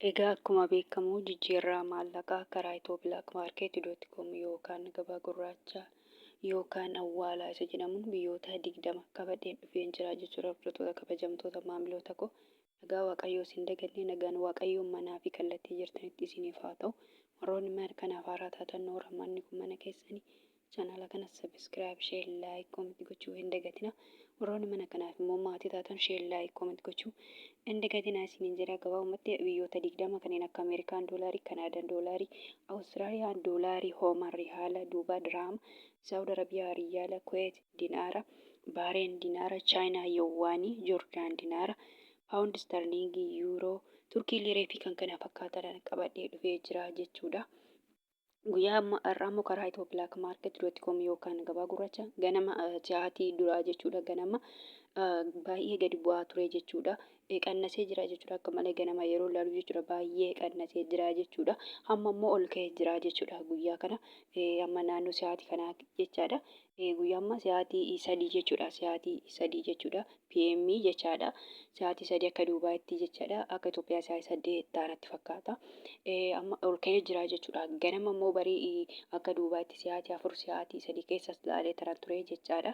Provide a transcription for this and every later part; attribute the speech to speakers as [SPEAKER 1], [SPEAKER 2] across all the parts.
[SPEAKER 1] Egaa akkuma beekamu jijjiirraa maallaqaa karaa Itoophiyaa.com yookaan gabaa gurraachaa yookaan awwaalaa isa jedhamuun biyyoota 20 qabadheen dhufeen jira jechuudha. Hordoftoota kabajamtoota maamiloota koo nagaa waaqayyoo isin daganne nagaan waaqayyoon manaa fi kallattii jirtanitti isiniif haa ta'u. Warroonni mana kanaaf haaraa taatan noora manni kun mana keessanii chaanaala kana sabiskiraayib sheer laayik koomentii gochuu hin dagatina. Warroonni mana kanaaf immoo maatii taatan sheer laayik koomentii gochuu hin dagatina isiniin jedha. Gabaabumatti biyyoota 20 kanneen akka Ameerikaan doolaarii, Kanaadaan doolaarii, Awustiraaliyaan doolaarii, Hooman riyaala, Duubaa diraama, Saawud Arabiyaa riyaala, Kuweet dinaara, Baareen dinaara, Chaayinaa yuwaanii, Joordaan dinaara, Paawundi sterlingii, Yuuroo, Turkii liiree fi kan kana fakkaatan qabadhee dhufee jira jechuudha. Guyyaa har'aa immoo karaa Itoophiyaa.com yookaan gabaa gurraacha ganama sa'aatii duraa jechuudha. Ganama baay'ee gadi bu'aa ture jechuudha. Qannasee jira jechuudha. Akka malee ganama yeroo ilaalu jechuudha baay'ee qannasee jira jechuudha. Amma immoo ol ka'ee jira jechuudha guyyaa kana. Amma naannoo sa'aatii kanaa jechaadha. Guyyaa amma sa'aatii 3 jechuudha. Sa'aatii 3 jechuudha. PM jechaadha. Sa'aatii 3 akka Duubaayitti jechaadha. Akka Itoophiyaa sa'aatii 8 ta'anitti fakkaata. Amma ol ka'ee jira jechuudha. Ganama immoo barii akka Duubaayitti sa'aatii 4 sa'aatii 3 keessas ilaalee taraa ture jechaadha.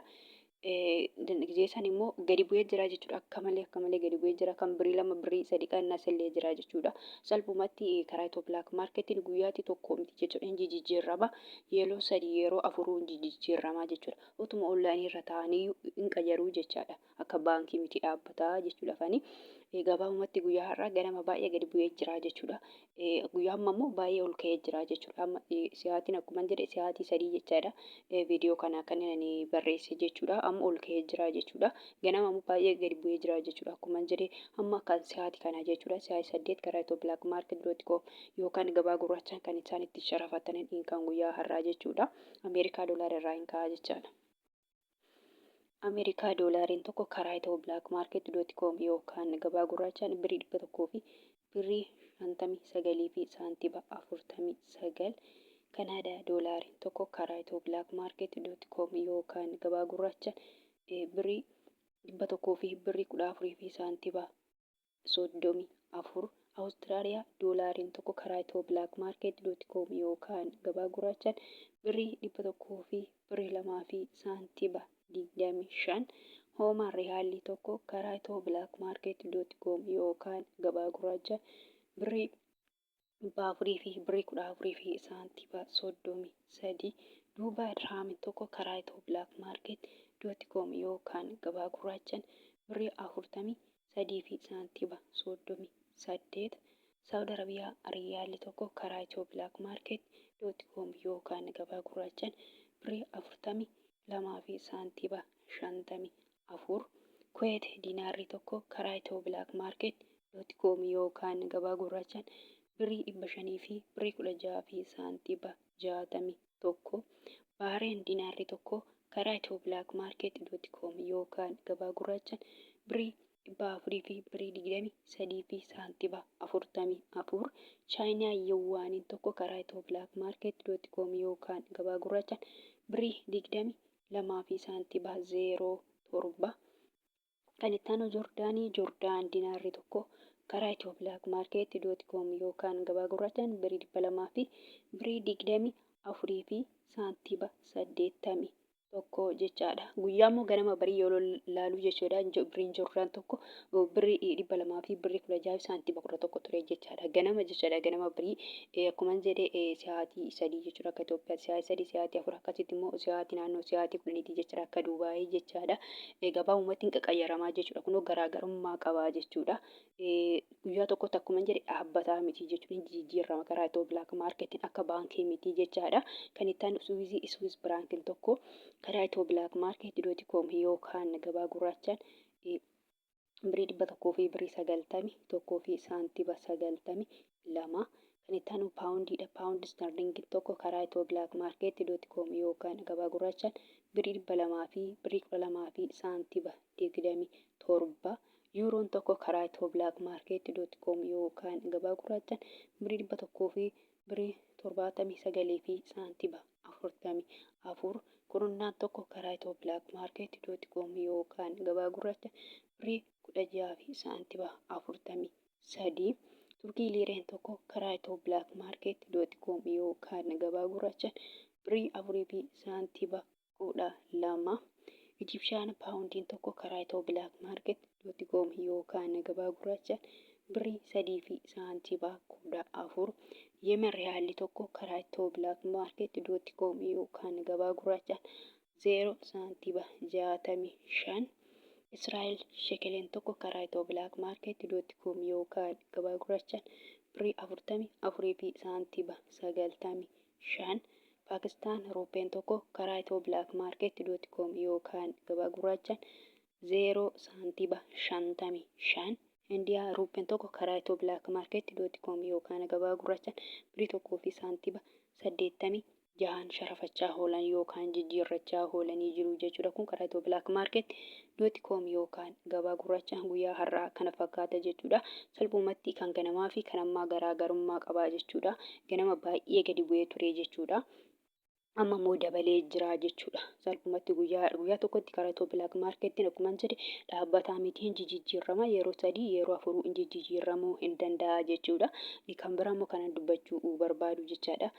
[SPEAKER 1] Gizeessan immoo gadi bu'ee jira jechuudha. Akka malee gadi bu'ee jira. Kan birii 2 birii 3 qannasillee jira jechuudha. Salphumatti karaa Itoophiyaa.marketiin guyyaatti tokko miti jechuudha. Inni jijjiirama yeroo 3 yeroo 4 jijjiirama jechuudha. Utuma onlaayinii irra taa'anii hin qayyaruu jechaadha. Akka baankii miti dhaabbataa jechuudha fani. Gabaabumatti guyyaa har'aa ganama baay'ee gadi bu'ee jira jechuudha. Guyyaa amma immoo baay'ee ol ka'ee jira jechuudha. Amma sa'aatiin akkuma jedhe sa'aatii 3 jechaadha. Viidiyoo kana kan inni barreesse jechuudha. Amma ol ka'ee jira jechuudha. Ganama immoo baay'ee gadi bu'ee jira jechuudha. Akkuma jedhe amma kan sa'aatii kana jechuudha. Sa'aatii 8 karaa Itoophiyaa.com yookaan gabaa gurraachaan kan isaan itti sharafatanii kan guyyaa har'aa jechuudha. Ameerikaa doolaara irraa hin ka'a jechaadha. Ameerikaa doolaariin tokko karaa Itoophiyaa.com yookaan gabaa gurraachaan birii 100 fi birii 59 fi saantiba 49. Kanaadaa doolaariin tokko karaa Itoophiyaa.com yookaan gabaa gurraachaan birii 100 fi birii 14 fi saantiba 34. Awustiraaliyaa doolaariin tokko karaa Itoophiyaa.com yookaan gabaa gurraachaan birii 100 fi birii 2 fi saantiba 25. Hooman riyaalli tokko karaa Itoophiyaa.com yookaan gabaa gurraachaan birii 4 fi birii 14 fi saantiba 33. Duubaa diraamii tokko karaa Itoophiyaa.com yookaan gabaa gurraachaan birii 43 fi saantiba 38. Saawud Arabiyaa riyaalli tokko karaa Itoophiyaa.com yookaan gabaa gurraachaan birii 42 fi saantiba 54. Kuweet dinaarri tokko karaa Itoophiyaa.com yookaan gabaa gurraachaan birii 500 fi birii 16 fi saantiba 61. Baareen dinaarri tokko karaa Itoophiyaa.com yookaan gabaa gurraachaan birii 400 fi birii 23 fi saantiba 44. Chaayinaa yuwaaniin tokko karaa Itoophiyaa.com yookaan gabaa gurraachaan birii 22 fi saantiba 07. Kan itti aanu Joordaan dinaarri tokko karaa Itoophiyaa.com yookaan gabaa gurraachaan birii 200 fi birii 24 fi saantiba 81 jechaadha. Guyyaa immoo ganama barii yeroo ilaalu jechuudha. Biriin Joordaan tokko birii 200 fi birii 16 fi saantiba 11 ture jechaadha. Ganama jechaadha. Ganama barii akkuma jedhe sa'aatii 3 jechuudha. Akka Itoophiyaatti sa'aatii 3 sa'aatii 4 akkasitti immoo sa'aatii naannoo sa'aatii 10 jechaadha. Akka Duubaayii jechaadha. Gabaabumatti hin qayyaramaa jechuudha. Kunoo garaagarummaa qabaa jechuudha. Guyyaa tokkotti akkuma jedhe dhaabbataa miti jechuudha. Jijjiirama karaa Itoophiyaa.marketiin akka baankii miti jechaadha. Kan itti aanu Swiss biraankiin tokko karaa Itoophiyaa.com yookaan gabaa gurraachaan birii 100 fi birii 91 fi saantiba 92. Kan itti aanu paawundiidha. Paawundi sterlingii tokko karaa Itoophiyaa.com yookaan gabaa gurraachaan birii 200 fi birii 12 fi saantiba 27. Yuuroon tokko karaa Itoophiyaa.com yookaan gabaa gurraachaan birii 100 fi birii 79 fi saantiba 44. Kurunnaan tokko karaa Itoophiyaa.com yookaan gabaa gurraachaan birii 16 fi saantiba 43. Turkii liireen tokko karaa itoo blackmarket.com yookaan gabaa gurraachaan birrii 4 fi saantiima 12. Ijipshaan paawundiin tokko karaa itoo blackmarket.com yookaan gabaa gurraachaan birrii 3 fi saantiima 14. Yemen riyaalli tokko karaa itoo blackmarket.com yookaan gabaa gurraachaan 0 saantiima 65. Israa'el shekeleen tokko karaa itoo blackmarket.com yookaan gabaa gurraachaan birrii 44 fi saantiima 95. Paakistaan ruupeen tokko karaa itoo blackmarket.com yookaan gabaa gurraachaan 0 saantiima 55. Indiyaa ruupeen tokko karaa itoo blackmarket.com yookaan gabaa gurraachaan birrii 1 fi saantiima 86 sharafachaa oolan yookaan jijjiirrachaa oolanii jiru jechuudha. Kun karaa itoo blackmarket.com yookaan gabaa gurraachaan guyyaa har'aa kana fakkaata jechuudha. Salphumatti kan ganamaa fi kan ammaa garaagarummaa qabaa jechuudha. Ganama baay'ee gadi bu'ee ture jechuudha. Amma immoo dabalee jira jechuudha. Salphumatti guyyaa tokkotti karaa itoo blackmarketiin akkuma jedhe dhaabbataa mitiin jijjiirrama yeroo 3 yeroo 4 jijjiirramuu hin danda'a jechuudha. Kan biraa immoo kanan dubbachuu barbaadu jechaadha.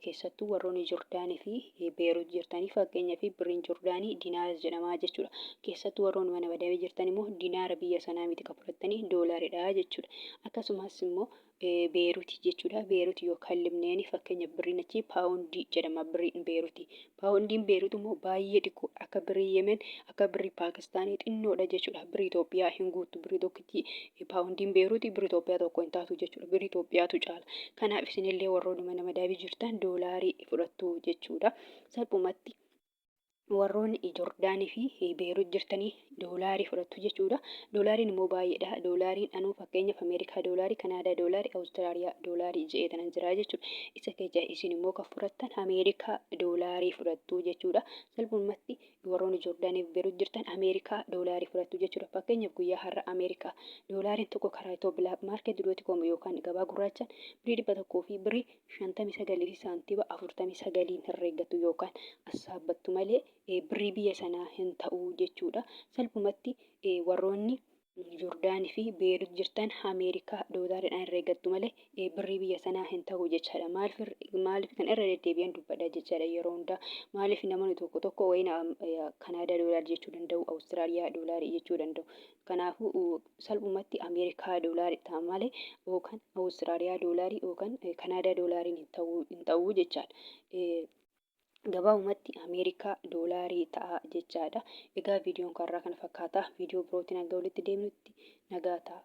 [SPEAKER 1] Keessattuu warroonni Joordaanii fi Beerut jirtanii fakkeenyaaf birriin Joordaanii diinaar jedhama jechuudha. Keessattuu warroonni mana badamee jirtan immoo diinaara biyya sanaa miti kan fudhattanii doolaaridha jechuudha. Akkasumas immoo Beeruti jechuudha. Beeruti yookaan Libneen fakkeenyaaf birriin achi paawundii jedhama birriin Beeruti. Paawundiin Beerut immoo baay'ee xiqqoo akka birrii Yemen akka birrii Paakistaanii xinnoodha jechuudha. Birrii Itoophiyaa hin guuttu birrii tokkitti paawundiin Beeruti birrii Itoophiyaa tokko hin taatu jechuudha. Birrii Itoophiyaatu caala. Kanaaf isinillee warroonni mana madaabii jirtan doolaarii fudhattu jechuudha. Salphumatti warroonni Joordaanii fi Beerut jirtanii doolaarii fudhattu jechuudha. Doolaariin immoo baay'eedha. Doolaariin anuu fakkeenyaaf Ameerikaa doolaarii, Kanaadaa doolaarii, Awustiraaliyaa doolaarii jedhee jira jechuudha. Isa keessa isin immoo kan fudhattan Ameerikaa doolaarii fudhattu jechuudha. Salphumatti warroonni Joordaanii fi Beerut jirtan Ameerikaa doolaarii fudhattu jechuudha. Fakkeenyaaf guyyaa har'a Ameerikaa doolaariin tokko karaa itoo blackmarket.com yookaan gabaa gurraachaan birrii 100 fi birrii 59 fi saantiima 49 herreeggattu yookaan assaabbattu malee birrii biyya sanaa hin ta'u jechuudha. Salphumatti warroonni Joordaanii fi Beerut jirtan Ameerikaa doolaariidhaan herreeggattu malee birrii biyya sanaa hin ta'u jechaadha. Maaliif kan irra deddeebi'an dubbadha jechaadha yeroo hundaa. Maaliif namoonni tokko wayina Kanaadaa doolaarii jechuu danda'u, Awustiraaliyaa doolaarii jechuu danda'u. Kanaafuu salphumatti Ameerikaa doolaarii ta'a malee yookaan Awustiraaliyaa doolaarii yookaan Kanaadaa doolaariin hin ta'u jechaadha. Gabaabumatti Ameerikaa doolaarii ta'a jechaadha. Egaa viidiyoon kanarraa kana fakkaata. Viidiyoo birootiin hanga walitti deemnutti nagaa ta'a.